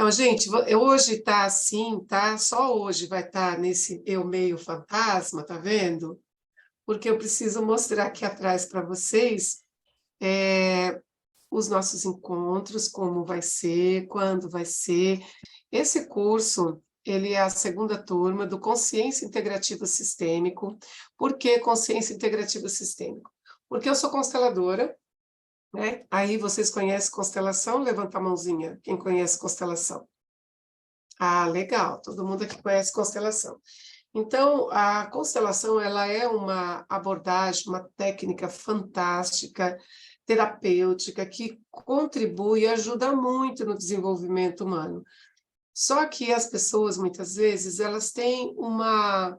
Então, gente, hoje está assim, tá? Só hoje vai estar nesse eu meio fantasma, tá vendo? Porque eu preciso mostrar aqui atrás para vocês os nossos encontros, como vai ser, quando vai ser. Esse curso, ele é a segunda turma do Consciência Integrativa Sistêmico. Por que Consciência Integrativa Sistêmico? Porque eu sou consteladora, né? Aí vocês conhecem constelação? Levanta a mãozinha, quem conhece constelação. Ah, legal, todo mundo aqui conhece constelação. Então, a constelação, ela é uma abordagem, uma técnica fantástica, terapêutica, que contribui e ajuda muito no desenvolvimento humano. Só que as pessoas, muitas vezes, elas têm uma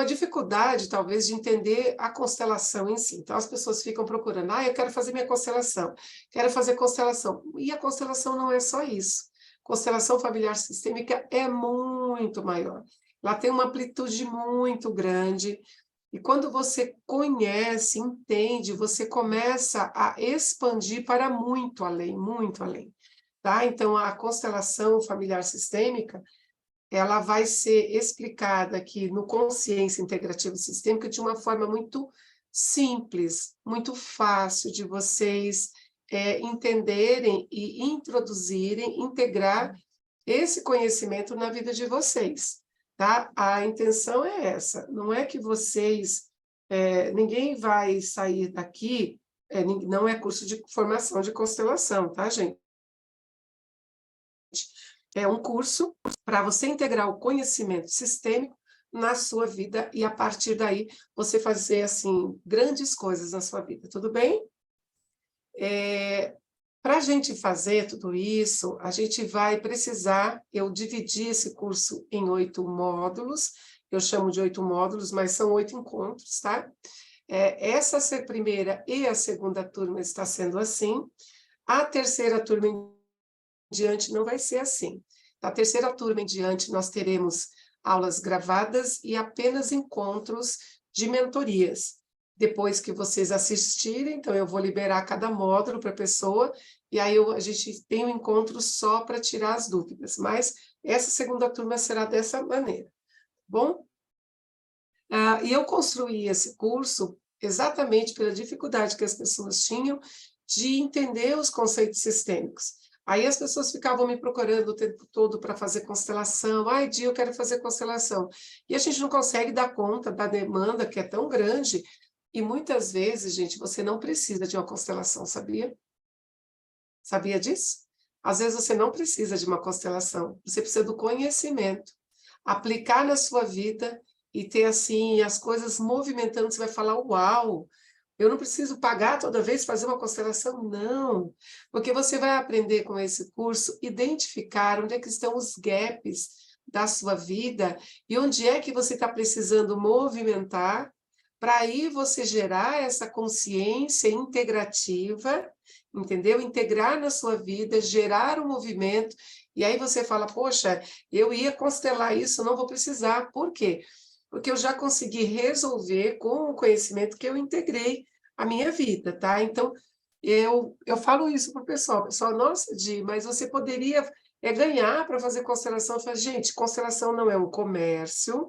dificuldade, talvez, de entender a constelação em si. Então, as pessoas ficam procurando, eu quero fazer minha constelação, quero fazer constelação. E a constelação não é só isso. Constelação familiar sistêmica é muito maior. Ela tem uma amplitude muito grande. E quando você conhece, entende, você começa a expandir para muito além, tá? Então, a constelação familiar sistêmica, ela vai ser explicada aqui no Consciência Integrativa Sistêmica de uma forma muito simples, muito fácil de vocês entenderem e introduzirem, integrar esse conhecimento na vida de vocês, tá? A intenção é essa, não é que vocês, ninguém vai sair daqui, não é curso de formação de constelação, tá, gente? É um curso para você integrar o conhecimento sistêmico na sua vida e, a partir daí, você fazer, assim, grandes coisas na sua vida, tudo bem? Para a gente fazer tudo isso, a gente vai precisar, eu dividi esse curso em 8 módulos, eu chamo de 8 módulos, mas são 8 encontros, tá? Essa primeira e a segunda turma está sendo assim, a terceira turma em diante não vai ser assim. Da terceira turma em diante, nós teremos aulas gravadas e apenas encontros de mentorias. Depois que vocês assistirem, então eu vou liberar cada módulo para a pessoa, e aí a gente tem um encontro só para tirar as dúvidas. Mas essa segunda turma será dessa maneira, bom? E eu construí esse curso exatamente pela dificuldade que as pessoas tinham de entender os conceitos sistêmicos. Aí as pessoas ficavam me procurando o tempo todo para fazer constelação. Ai, Dia, eu quero fazer constelação. E a gente não consegue dar conta da demanda que é tão grande. E muitas vezes, gente, você não precisa de uma constelação, sabia? Sabia disso? Às vezes você não precisa de uma constelação. Você precisa do conhecimento. Aplicar na sua vida e ter, assim, as coisas movimentando. Você vai falar, uau! Eu não preciso pagar toda vez fazer uma constelação? Não, porque você vai aprender com esse curso identificar onde é que estão os gaps da sua vida e onde é que você está precisando movimentar para aí você gerar essa consciência integrativa, entendeu? Integrar na sua vida, gerar um movimento, e aí você fala, poxa, eu ia constelar isso, não vou precisar. Por quê? Porque eu já consegui resolver com o conhecimento que eu integrei a minha vida, tá? Então, eu falo isso para o pessoal, nossa, Di, mas você poderia ganhar para fazer constelação. Eu falo, gente, constelação não é um comércio,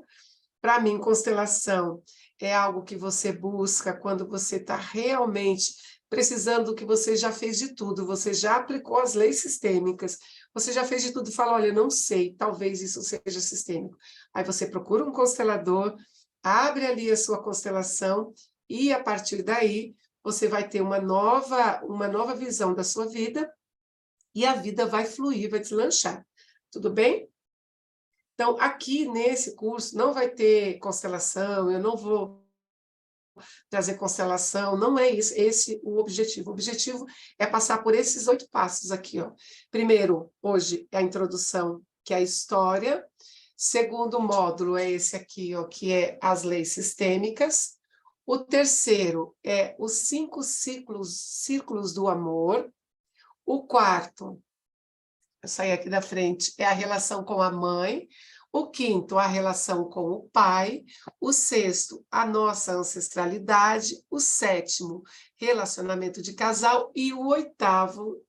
para mim, constelação é algo que você busca quando você está realmente precisando do que você já fez de tudo, você já aplicou as leis sistêmicas, você já fez de tudo e fala, olha, não sei, talvez isso seja sistêmico. Aí você procura um constelador, abre ali a sua constelação e, a partir daí, você vai ter uma nova visão da sua vida e a vida vai fluir, vai deslanchar. Tudo bem? Então, aqui nesse curso não vai ter constelação, eu não vou trazer constelação, não é isso, esse o objetivo. O objetivo é passar por esses 8 passos aqui, ó. Primeiro, hoje, é a introdução, que é a história. Segundo módulo é esse aqui, ó, que é as leis sistêmicas. O terceiro é os 5 círculos do amor. O quarto, eu saí aqui da frente, é a relação com a mãe. O quinto, a relação com o pai. O sexto, a nossa ancestralidade. O sétimo, relacionamento de casal. E o oitavo,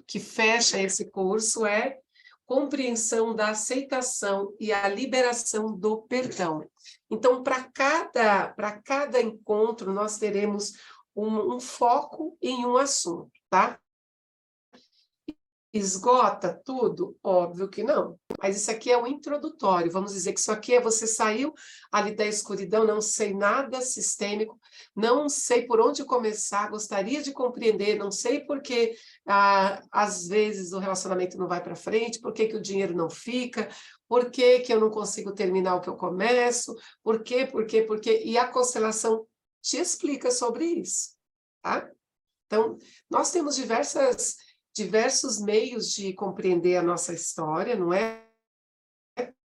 que fecha esse curso é compreensão da aceitação e a liberação do perdão. Então, para cada encontro, nós teremos um foco em um assunto, tá? Esgota tudo? Óbvio que não. Mas isso aqui é o introdutório. Vamos dizer que isso aqui é você saiu ali da escuridão, não sei nada sistêmico, não sei por onde começar, gostaria de compreender, não sei por que às vezes o relacionamento não vai para frente, por que o dinheiro não fica, por que eu não consigo terminar o que eu começo, por quê? E a constelação te explica sobre isso, tá? Então, nós temos diversos meios de compreender a nossa história, não é?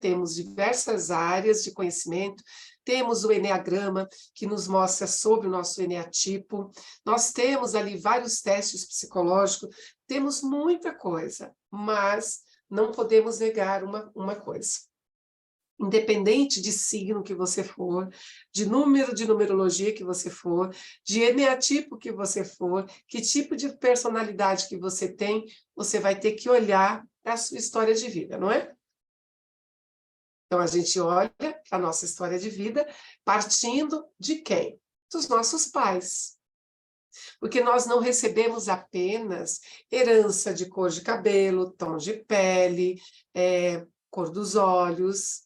Temos diversas áreas de conhecimento, temos o eneagrama, que nos mostra sobre o nosso eneatipo, nós temos ali vários testes psicológicos, temos muita coisa, mas não podemos negar uma coisa. Independente de signo que você for, de número de numerologia que você for, de eneatipo que você for, que tipo de personalidade que você tem, você vai ter que olhar para a sua história de vida, não é? Então, a gente olha para a nossa história de vida partindo de quem? Dos nossos pais. Porque nós não recebemos apenas herança de cor de cabelo, tom de pele, cor dos olhos,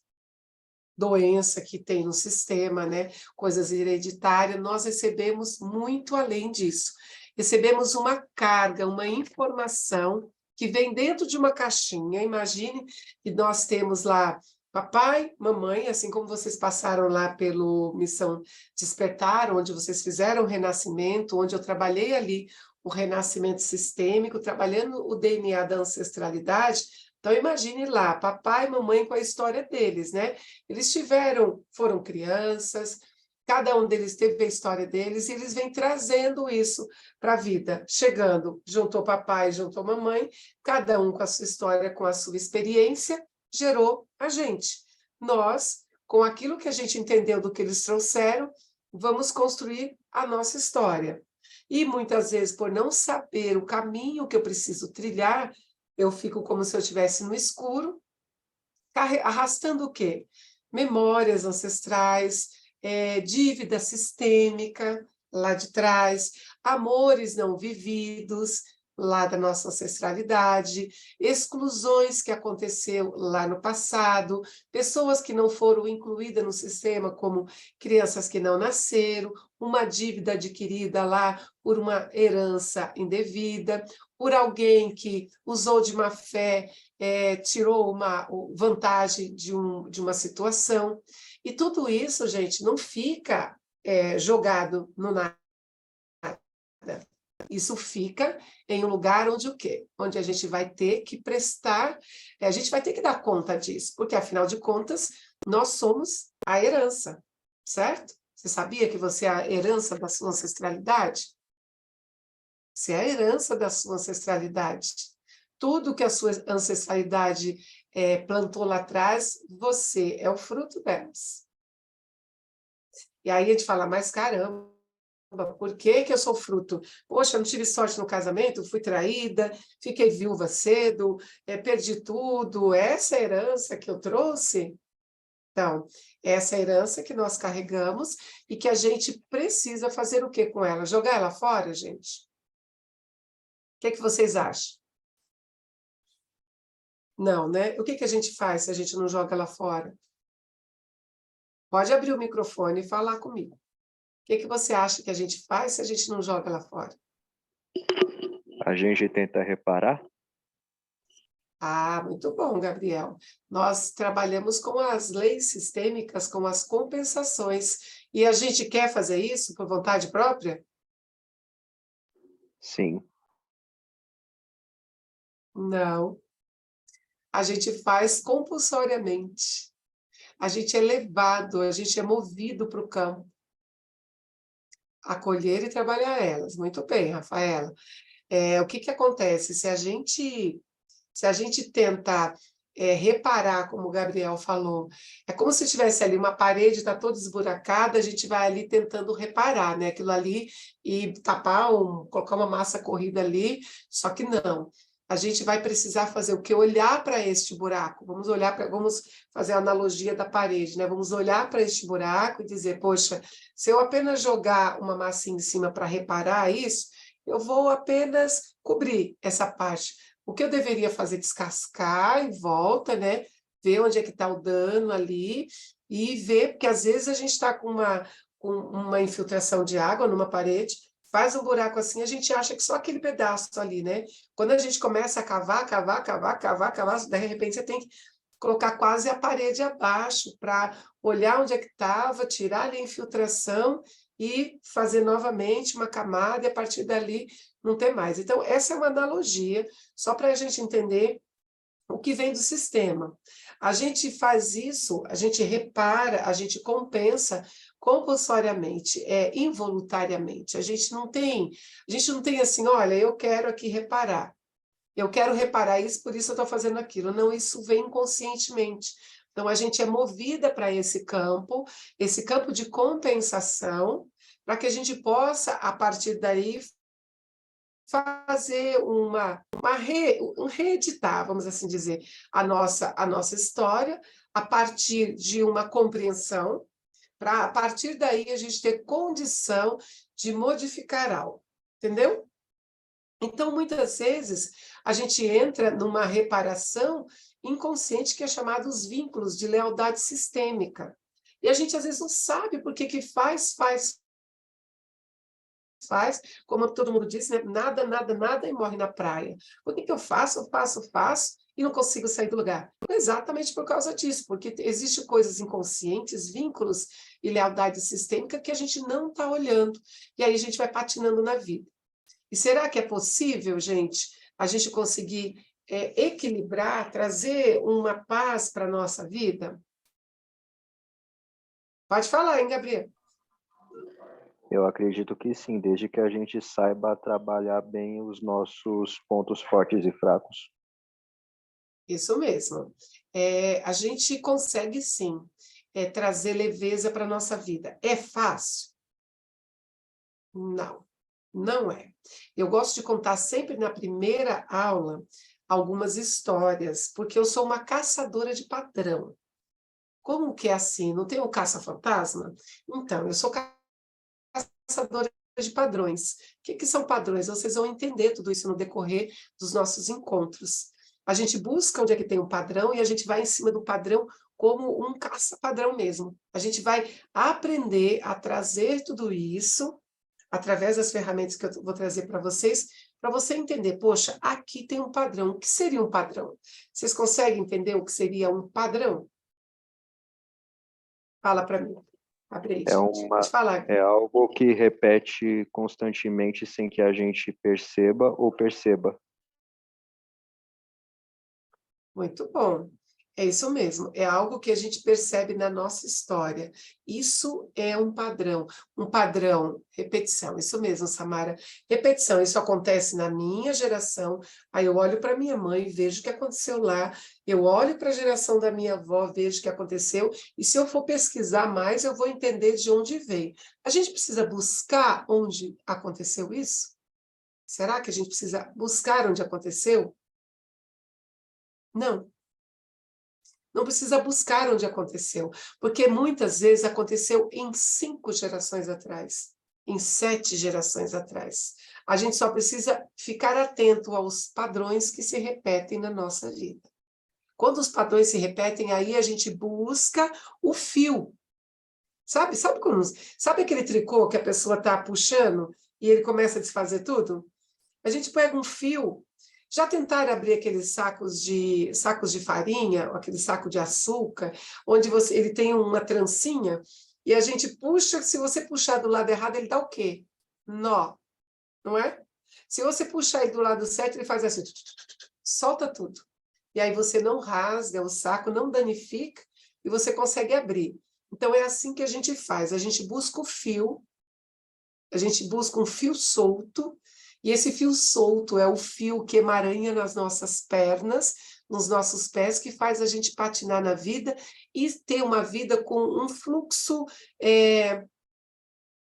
doença que tem no sistema, né? Coisas hereditárias, nós recebemos muito além disso. Recebemos uma carga, uma informação que vem dentro de uma caixinha. Imagine que nós temos lá papai, mamãe, assim como vocês passaram lá pelo Missão Despertar, onde vocês fizeram o renascimento, onde eu trabalhei ali o renascimento sistêmico, trabalhando o DNA da ancestralidade. Então, imagine lá, papai e mamãe com a história deles, né? Eles foram crianças, cada um deles teve a história deles, e eles vêm trazendo isso para a vida. Chegando, juntou papai, juntou mamãe, cada um com a sua história, com a sua experiência, gerou a gente. Nós, com aquilo que a gente entendeu do que eles trouxeram, vamos construir a nossa história. E muitas vezes, por não saber o caminho que eu preciso trilhar, eu fico como se eu estivesse no escuro, arrastando o quê? Memórias ancestrais, dívida sistêmica lá de trás, amores não vividos lá da nossa ancestralidade, exclusões que aconteceu lá no passado, pessoas que não foram incluídas no sistema como crianças que não nasceram, uma dívida adquirida lá por uma herança indevida, por alguém que usou de má fé, tirou uma vantagem de uma situação. E tudo isso, gente, não fica jogado no nada. Isso fica em um lugar onde o quê? Onde a gente vai ter que prestar, a gente vai ter que dar conta disso, porque, afinal de contas, nós somos a herança, certo? Você sabia que você é a herança da sua ancestralidade? Você é a herança da sua ancestralidade. Tudo que a sua ancestralidade plantou lá atrás, você é o fruto delas. E aí a gente fala, mas caramba, por que eu sou fruto? Poxa, eu não tive sorte no casamento, fui traída, fiquei viúva cedo, perdi tudo, essa é a herança que eu trouxe? Então, essa é a herança que nós carregamos e que a gente precisa fazer o que com ela? Jogar ela fora, gente? O que vocês acham? Não, né? O que a gente faz se a gente não joga ela fora? Pode abrir o microfone e falar comigo. O que você acha que a gente faz se a gente não joga lá fora? A gente tenta reparar? Ah, muito bom, Gabriel. Nós trabalhamos com as leis sistêmicas, com as compensações. E a gente quer fazer isso por vontade própria? Sim. Não. A gente faz compulsoriamente. A gente é levado, a gente é movido para o campo. Acolher e trabalhar elas. Muito bem, Rafaela. O que acontece? Se a gente tenta reparar, como o Gabriel falou. É como se tivesse ali uma parede, está toda esburacada, a gente vai ali tentando reparar, né? Aquilo ali e tapar, colocar uma massa corrida ali, só que não. A gente vai precisar fazer o quê? Olhar para este buraco. Vamos fazer a analogia da parede, né? Vamos olhar para este buraco e dizer, poxa, se eu apenas jogar uma massinha em cima para reparar isso, eu vou apenas cobrir essa parte. O que eu deveria fazer? Descascar em volta, né? Ver onde é que está o dano ali e ver, porque às vezes a gente está com uma infiltração de água numa parede, faz um buraco assim, a gente acha que só aquele pedaço ali, né? Quando a gente começa a cavar, de repente você tem que colocar quase a parede abaixo para olhar onde é que estava, tirar ali a infiltração e fazer novamente uma camada e a partir dali não ter mais. Então, essa é uma analogia, só para a gente entender o que vem do sistema. A gente faz isso, a gente repara, a gente compensa compulsoriamente, involuntariamente. A gente não tem assim, olha, eu quero aqui reparar. Eu quero reparar isso, por isso eu estou fazendo aquilo. Não, isso vem inconscientemente. Então, a gente é movida para esse campo de compensação, para que a gente possa, a partir daí, fazer reeditar, vamos assim dizer, a nossa história, a partir de uma compreensão, para a partir daí a gente ter condição de modificar algo, entendeu? Então, muitas vezes, a gente entra numa reparação inconsciente que é chamada os vínculos de lealdade sistêmica. E a gente, às vezes, não sabe por que faz, como todo mundo diz, né? Nada e morre na praia. Por que eu faço, e não consigo sair do lugar? Exatamente por causa disso, porque existem coisas inconscientes, vínculos e lealdade sistêmica que a gente não está olhando. E aí a gente vai patinando na vida. E será que é possível, gente, a gente conseguir equilibrar, trazer uma paz para a nossa vida? Pode falar, hein, Gabriel? Eu acredito que sim, desde que a gente saiba trabalhar bem os nossos pontos fortes e fracos. Isso mesmo. A gente consegue, sim, trazer leveza para a nossa vida. É fácil? Não, não é. Eu gosto de contar sempre na primeira aula algumas histórias, porque eu sou uma caçadora de padrão. Como que é assim? Não tem um caça-fantasma? Então, eu sou caçadora de padrões. O que são padrões? Vocês vão entender tudo isso no decorrer dos nossos encontros. A gente busca onde é que tem um padrão e a gente vai em cima do padrão como um caça-padrão mesmo. A gente vai aprender a trazer tudo isso através das ferramentas que eu vou trazer para você entender, poxa, aqui tem um padrão. O que seria um padrão? Vocês conseguem entender o que seria um padrão? Fala para mim. Abre aí, gente. Pode falar. É algo que repete constantemente sem que a gente perceba ou perceba. Muito bom. É isso mesmo, é algo que a gente percebe na nossa história. Isso é um padrão, repetição, isso mesmo, Samara. Repetição, isso acontece na minha geração, aí eu olho para minha mãe, vejo o que aconteceu lá, eu olho para a geração da minha avó, vejo o que aconteceu, e se eu for pesquisar mais, eu vou entender de onde veio. A gente precisa buscar onde aconteceu isso? Será que a gente precisa buscar onde aconteceu? Não. Não precisa buscar onde aconteceu, porque muitas vezes aconteceu em 5 gerações atrás, em 7 gerações atrás. A gente só precisa ficar atento aos padrões que se repetem na nossa vida. Quando os padrões se repetem, aí a gente busca o fio. Sabe aquele tricô que a pessoa está puxando e ele começa a desfazer tudo? A gente pega um fio. Já tentaram abrir aqueles sacos de farinha, aquele saco de açúcar, onde ele tem uma trancinha, e a gente puxa, se você puxar do lado errado, ele dá o quê? Nó, não é? Se você puxar ele do lado certo, ele faz assim, solta tudo. E aí você não rasga o saco, não danifica, e você consegue abrir. Então é assim que a gente faz, a gente busca o fio, a gente busca um fio solto, e esse fio solto é o fio que emaranha nas nossas pernas, nos nossos pés que faz a gente patinar na vida e ter uma vida com um fluxo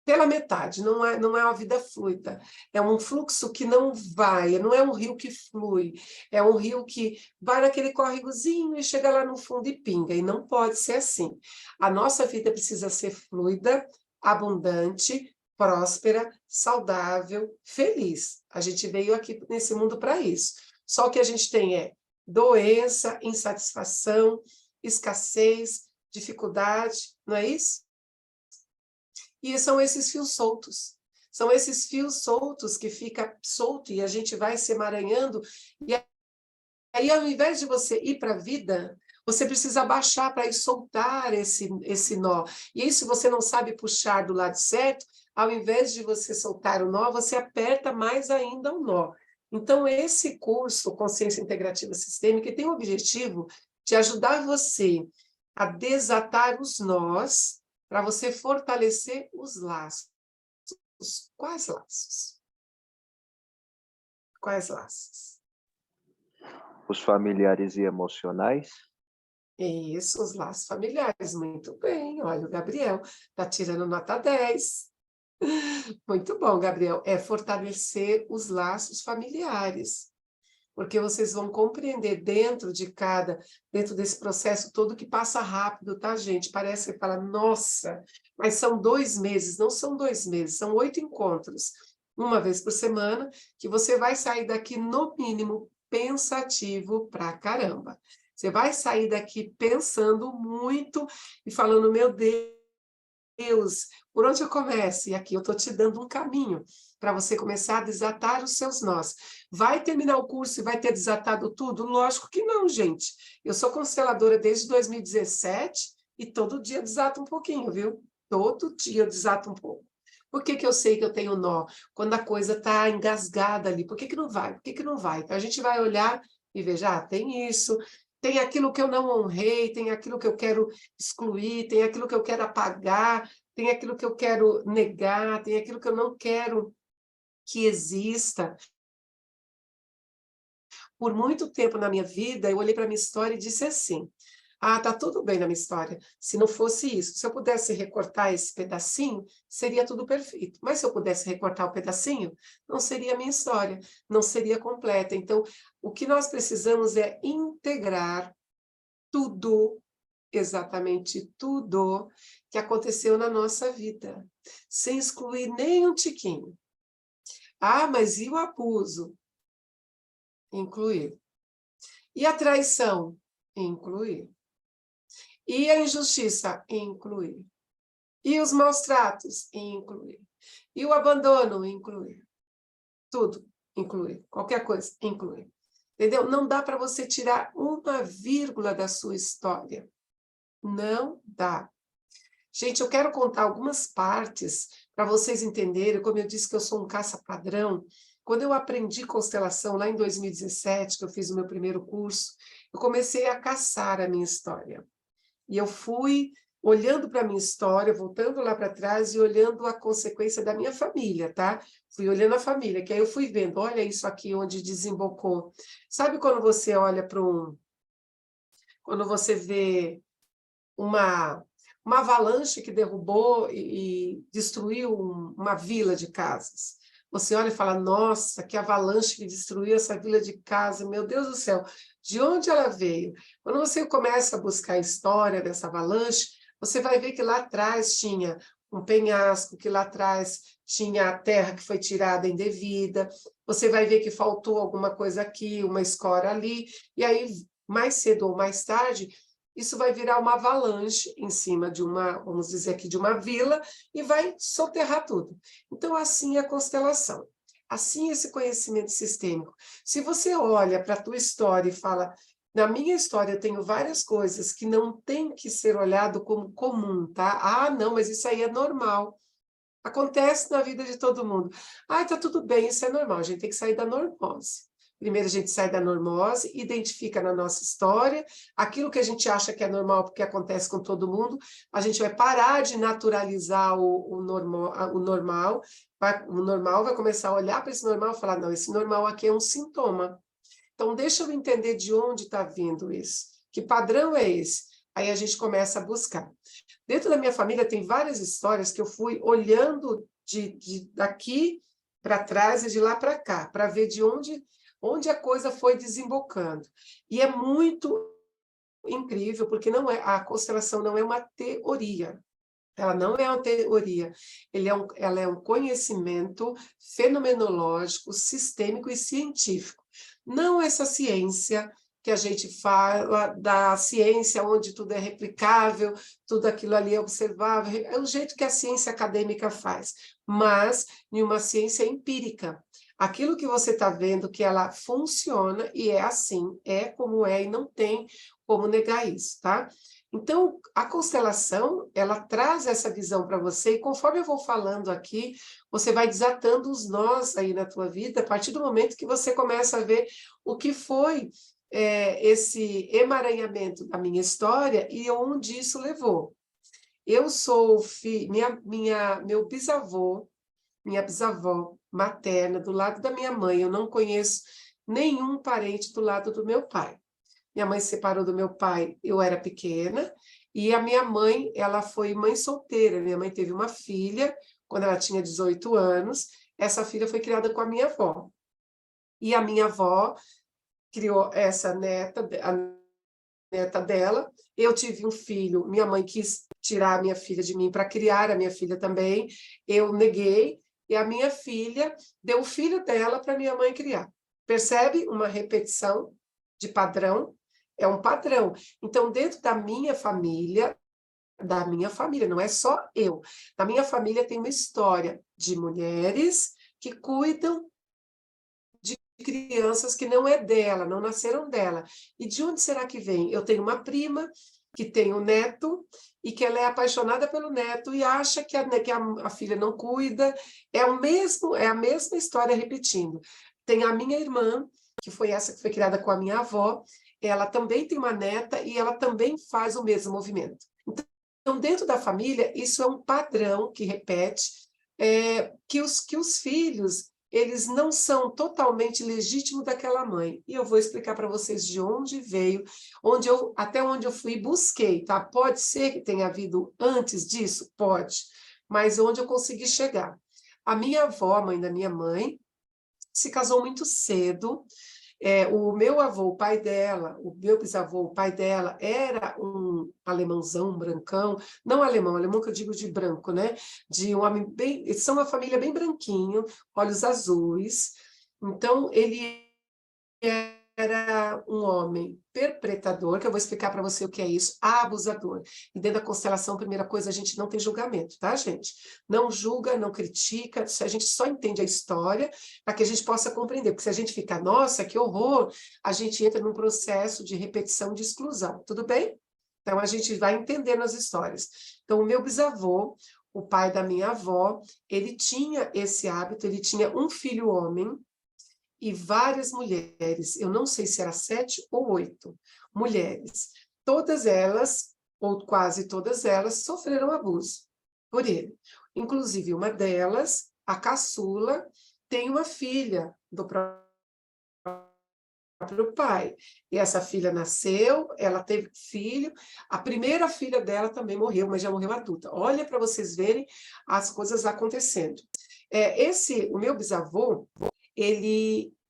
pela metade, não é uma vida fluida, é um fluxo que não vai, não é um rio que flui, é um rio que vai naquele córregozinho e chega lá no fundo e pinga, e não pode ser assim. A nossa vida precisa ser fluida, abundante, próspera, saudável, feliz. A gente veio aqui nesse mundo para isso. Só que a gente tem doença, insatisfação, escassez, dificuldade, não é isso? E são esses fios soltos. São esses fios soltos que fica solto e a gente vai se emaranhando. E aí, ao invés de você ir para a vida, você precisa abaixar para ir soltar esse nó. E aí, se você não sabe puxar do lado certo, ao invés de você soltar o nó, você aperta mais ainda o nó. Então, esse curso, Consciência Integrativa Sistêmica, tem o objetivo de ajudar você a desatar os nós, para você fortalecer os laços. Quais laços? Quais laços? Os familiares e emocionais? Isso, os laços familiares. Muito bem, olha, o Gabriel está tirando nota 10. Muito bom, Gabriel. É fortalecer os laços familiares. Porque vocês vão compreender dentro desse processo todo que passa rápido, tá, gente? Parece que fala, nossa, mas são 2 meses. Não são 2 meses, são 8 encontros. Uma vez por semana, que você vai sair daqui, no mínimo, pensativo pra caramba. Você vai sair daqui pensando muito e falando, meu Deus, por onde eu começo? E aqui eu estou te dando um caminho para você começar a desatar os seus nós. Vai terminar o curso e vai ter desatado tudo? Lógico que não, gente. Eu sou consteladora desde 2017 e todo dia desato um pouquinho, viu? Todo dia eu desato um pouco. Por que eu sei que eu tenho nó? Quando a coisa está engasgada ali. Por que não vai? Por que não vai? Então, a gente vai olhar e ver, já tem isso, tem aquilo que eu não honrei, tem aquilo que eu quero excluir, tem aquilo que eu quero apagar, tem aquilo que eu quero negar, tem aquilo que eu não quero que exista. Por muito tempo na minha vida, eu olhei para a minha história e disse assim, tá tudo bem na minha história, se não fosse isso, se eu pudesse recortar esse pedacinho, seria tudo perfeito. Mas se eu pudesse recortar o pedacinho, não seria a minha história, não seria completa. Então, o que nós precisamos é integrar tudo, exatamente tudo que aconteceu na nossa vida, sem excluir nem um tiquinho. Mas e o abuso? Incluir. E a traição? Incluir. E a injustiça? Incluir. E os maus tratos? Incluir. E o abandono? Incluir. Tudo, incluir. Qualquer coisa, incluir. Entendeu? Não dá para você tirar uma vírgula da sua história. Não dá. Gente, eu quero contar algumas partes para vocês entenderem, como eu disse que eu sou um caça-padrão. Quando eu aprendi constelação lá em 2017, que eu fiz o meu primeiro curso, eu comecei a caçar a minha história. E eu fui olhando para a minha história, voltando lá para trás e olhando a consequência da minha família, tá? Fui olhando a família, que aí eu fui vendo, olha isso aqui onde desembocou. Sabe quando você olha para quando você vê uma avalanche que derrubou e destruiu uma vila de casas. Você olha e fala, nossa, que avalanche que destruiu essa vila de casa, meu Deus do céu, de onde ela veio? Quando você começa a buscar a história dessa avalanche, você vai ver que lá atrás tinha um penhasco, que lá atrás tinha a terra que foi tirada indevida, você vai ver que faltou alguma coisa aqui, uma escora ali, e aí, mais cedo ou mais tarde, isso vai virar uma avalanche em cima de vamos dizer aqui, de uma vila, e vai soterrar tudo. Então, assim é a constelação. Assim é esse conhecimento sistêmico. Se você olha para a tua história e fala, na minha história eu tenho várias coisas que não tem que ser olhado como comum, tá? Não, mas isso aí é normal. Acontece na vida de todo mundo. Tá tudo bem, isso é normal, a gente tem que sair da normose. Primeiro a gente sai da normose, identifica na nossa história, aquilo que a gente acha que é normal porque acontece com todo mundo, a gente vai parar de naturalizar o normal vai começar a olhar para esse normal e falar, não, esse normal aqui é um sintoma. Então, deixa eu entender de onde está vindo isso. Que padrão é esse? Aí a gente começa a buscar. Dentro da minha família tem várias histórias que eu fui olhando daqui para trás e de lá para cá, para ver de onde a coisa foi desembocando. E é muito incrível, porque a constelação não é uma teoria. Ela não é uma teoria, ela é um conhecimento fenomenológico, sistêmico e científico. Não essa ciência que a gente fala, da ciência onde tudo é replicável, tudo aquilo ali é observável, é o jeito que a ciência acadêmica faz, mas em uma ciência empírica. Aquilo que você está vendo que ela funciona e é assim, é como é e não tem como negar isso, tá? Então, a constelação, ela traz essa visão para você, e conforme eu vou falando aqui, você vai desatando os nós aí na tua vida, a partir do momento que você começa a ver o que foi esse emaranhamento da minha história e onde isso levou. Eu sou meu bisavô, minha bisavó materna, do lado da minha mãe, eu não conheço nenhum parente do lado do meu pai. Minha mãe se separou do meu pai, eu era pequena, e a minha mãe, ela foi mãe solteira. Minha mãe teve uma filha, quando ela tinha 18 anos, essa filha foi criada com a minha avó. E a minha avó criou essa neta, a neta dela. Eu tive um filho, minha mãe quis tirar a minha filha de mim para criar a minha filha também, eu neguei, e a minha filha deu o filho dela para minha mãe criar. Percebe uma repetição de padrão? É um padrão. Então, dentro da minha família, não é só eu, na minha família tem uma história de mulheres que cuidam de crianças que não é dela, não nasceram dela. E de onde será que vem? Eu tenho uma prima que tem um neto e que ela é apaixonada pelo neto e acha que a filha não cuida. É a mesma história repetindo. Tem a minha irmã, que foi essa que foi criada com a minha avó, ela também tem uma neta e ela também faz o mesmo movimento. Então, dentro da família, isso é um padrão que repete, que os filhos eles não são totalmente legítimos daquela mãe. E eu vou explicar para vocês de onde veio, até onde eu fui e busquei, tá? Pode ser que tenha havido antes disso? Pode. Mas onde eu consegui chegar. A minha avó, a mãe da minha mãe, se casou muito cedo. O meu avô, o pai dela, o meu bisavô, o pai dela, era um alemãozão, um brancão, não alemão, alemão que eu digo de branco, né? De um homem bem, eles são uma família bem branquinho, olhos azuis. Então, ele era um homem perpetrador, que eu vou explicar para você o que é isso, abusador. E dentro da constelação, a primeira coisa, a gente não tem julgamento, tá, gente? Não julga, não critica, a gente só entende a história para que a gente possa compreender, porque se a gente ficar, nossa, que horror, a gente entra num processo de repetição, de exclusão, tudo bem? Então, a gente vai entendendo as histórias. Então, o meu bisavô, o pai da minha avó, ele tinha esse hábito, ele tinha um filho homem, e várias mulheres, eu não sei se era 7 ou 8 mulheres, todas elas, ou quase todas elas, sofreram abuso por ele. Inclusive, uma delas, a caçula, tem uma filha do próprio pai. E essa filha nasceu, ela teve filho, a primeira filha dela também morreu, mas já morreu adulta. Olha para vocês verem as coisas acontecendo. O meu bisavô,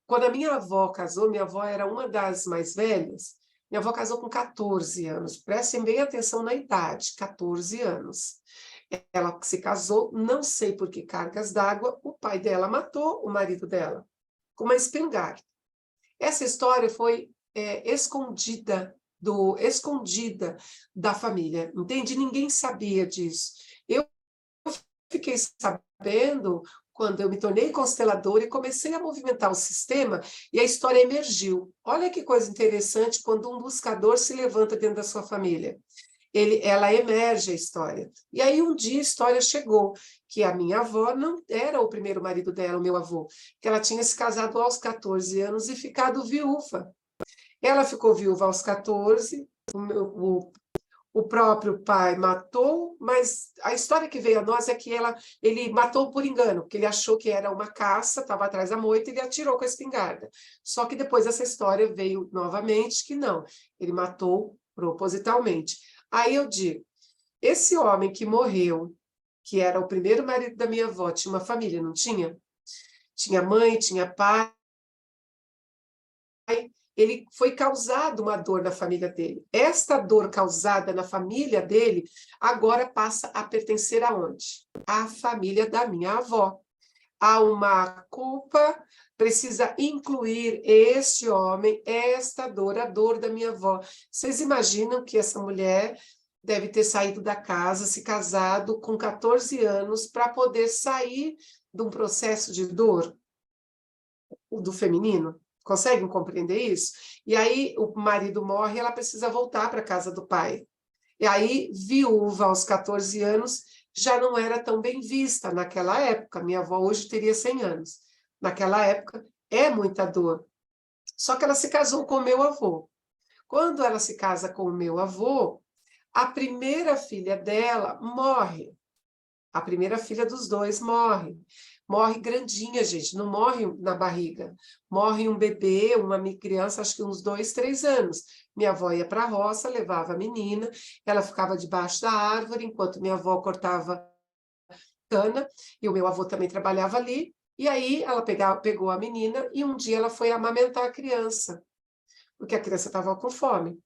quando a minha avó casou, minha avó era uma das mais velhas, minha avó casou com 14 anos, prestem bem atenção na idade, 14 anos. Ela se casou, não sei por que cargas d'água, o pai dela matou o marido dela com uma espingarda. Essa história foi escondida da família, entende? Ninguém sabia disso. Eu fiquei sabendo quando eu me tornei consteladora e comecei a movimentar o sistema e a história emergiu. Olha que coisa interessante quando um buscador se levanta dentro da sua família. Ela emerge a história. E aí um dia a história chegou, que a minha avó não era o primeiro marido dela, o meu avô, que ela tinha se casado aos 14 anos e ficado viúva. Ela ficou viúva aos 14, o próprio pai matou, mas a história que veio a nós é que ele matou por engano, porque ele achou que era uma caça, estava atrás da moita, e ele atirou com a espingarda. Só que depois essa história veio novamente que não, ele matou propositalmente. Aí eu digo, esse homem que morreu, que era o primeiro marido da minha avó, tinha uma família, não tinha? Tinha mãe, tinha pai, ele foi causado uma dor na família dele. Esta dor causada na família dele agora passa a pertencer aonde? À família da minha avó. Há uma culpa, precisa incluir este homem, esta dor, a dor da minha avó. Vocês imaginam que essa mulher deve ter saído da casa, se casado com 14 anos para poder sair de um processo de dor do feminino? Conseguem compreender isso? E aí o marido morre, ela precisa voltar para a casa do pai. E aí, viúva aos 14 anos, já não era tão bem vista naquela época. Minha avó hoje teria 100 anos. Naquela época, é muita dor. Só que ela se casou com o meu avô. Quando ela se casa com o meu avô, a primeira filha dela morre. A primeira filha dos dois morre. Morre grandinha, gente, não morre na barriga. Morre um bebê, uma criança, acho que uns 2, 3 anos. Minha avó ia para a roça, levava a menina, ela ficava debaixo da árvore, enquanto minha avó cortava cana, e o meu avô também trabalhava ali. E aí ela pegou a menina e um dia ela foi amamentar a criança, porque a criança estava com fome.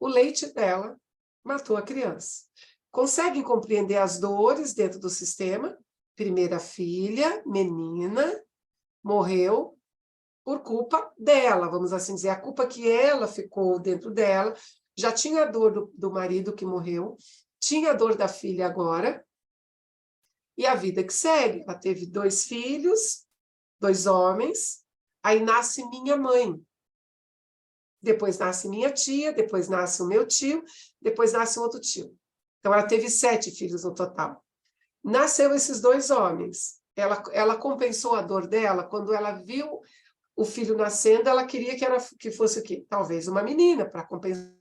O leite dela matou a criança. Conseguem compreender as dores dentro do sistema? Primeira filha, menina, morreu por culpa dela, vamos assim dizer, a culpa que ela ficou dentro dela, já tinha a dor do marido que morreu, tinha a dor da filha agora, e a vida que segue. Ela teve 2 filhos, 2 homens, aí nasce minha mãe. Depois nasce minha tia, depois nasce o meu tio, depois nasce um outro tio. Então, ela teve 7 filhos no total. Nasceu esses 2 homens. Ela compensou a dor dela quando ela viu o filho nascendo, ela queria que fosse o quê? Talvez uma menina, para compensar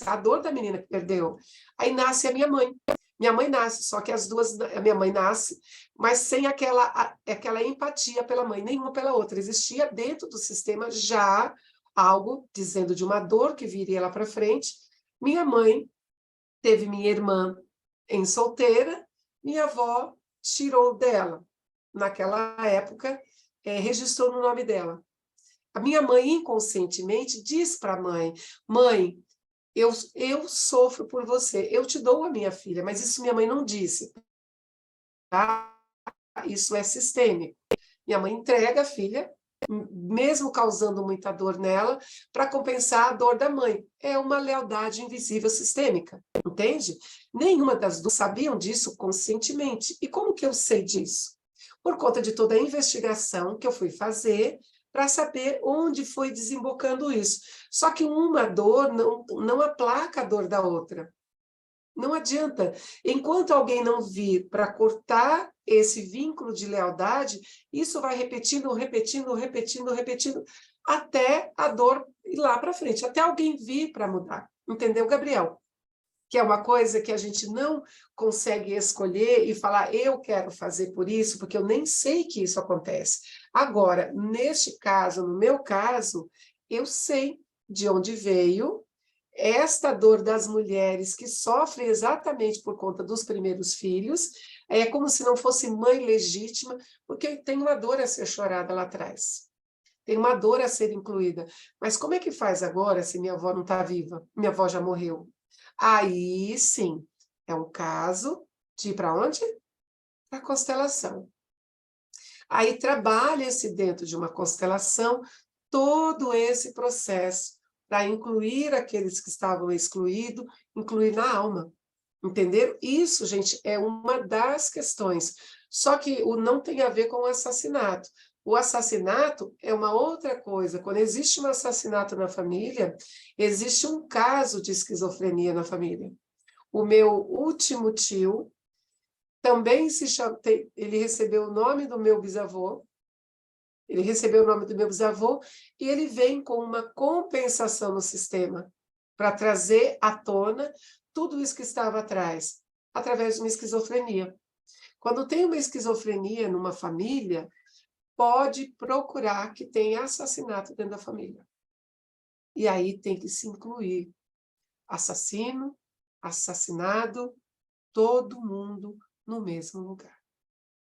a dor da menina que perdeu. Aí nasce a minha mãe. Minha mãe nasce, só que as duas, a minha mãe nasce, mas sem aquela empatia pela mãe, nenhuma pela outra. Existia dentro do sistema já algo dizendo de uma dor que viria lá para frente. Minha mãe teve minha irmã em solteira, minha avó tirou dela. Naquela época, registrou no nome dela. A minha mãe, inconscientemente, diz para a mãe, mãe, eu sofro por você, eu te dou a minha filha, mas isso minha mãe não disse, tá? Isso é sistêmico. Minha mãe entrega a filha, mesmo causando muita dor nela, para compensar a dor da mãe. É uma lealdade invisível sistêmica, entende? Nenhuma das duas sabiam disso conscientemente. E como que eu sei disso? Por conta de toda a investigação que eu fui fazer para saber onde foi desembocando isso. Só que uma dor não aplaca a dor da outra. Não adianta. Enquanto alguém não vir para cortar esse vínculo de lealdade, isso vai repetindo, repetindo, repetindo, repetindo, até a dor ir lá para frente, até alguém vir para mudar. Entendeu, Gabriel? Que é uma coisa que a gente não consegue escolher e falar, eu quero fazer por isso, porque eu nem sei que isso acontece. Agora, neste caso, no meu caso, eu sei de onde veio esta dor das mulheres que sofrem exatamente por conta dos primeiros filhos, é como se não fosse mãe legítima, porque tem uma dor a ser chorada lá atrás. Tem uma dor a ser incluída. Mas como é que faz agora se minha avó não está viva? Minha avó já morreu. Aí, sim, é um caso de ir para onde? Para a constelação. Aí trabalha-se dentro de uma constelação todo esse processo para incluir aqueles que estavam excluídos, incluir na alma. Entenderam? Isso, gente, é uma das questões. Só que o não tem a ver com o assassinato. O assassinato é uma outra coisa. Quando existe um assassinato na família, existe um caso de esquizofrenia na família. O meu último tio também ele recebeu o nome do meu bisavô, e ele vem com uma compensação no sistema. para trazer à tona tudo isso que estava atrás, através de uma esquizofrenia. Quando tem uma esquizofrenia numa família, pode procurar que tem assassinato dentro da família. E aí tem que se incluir assassino, assassinado, todo mundo no mesmo lugar.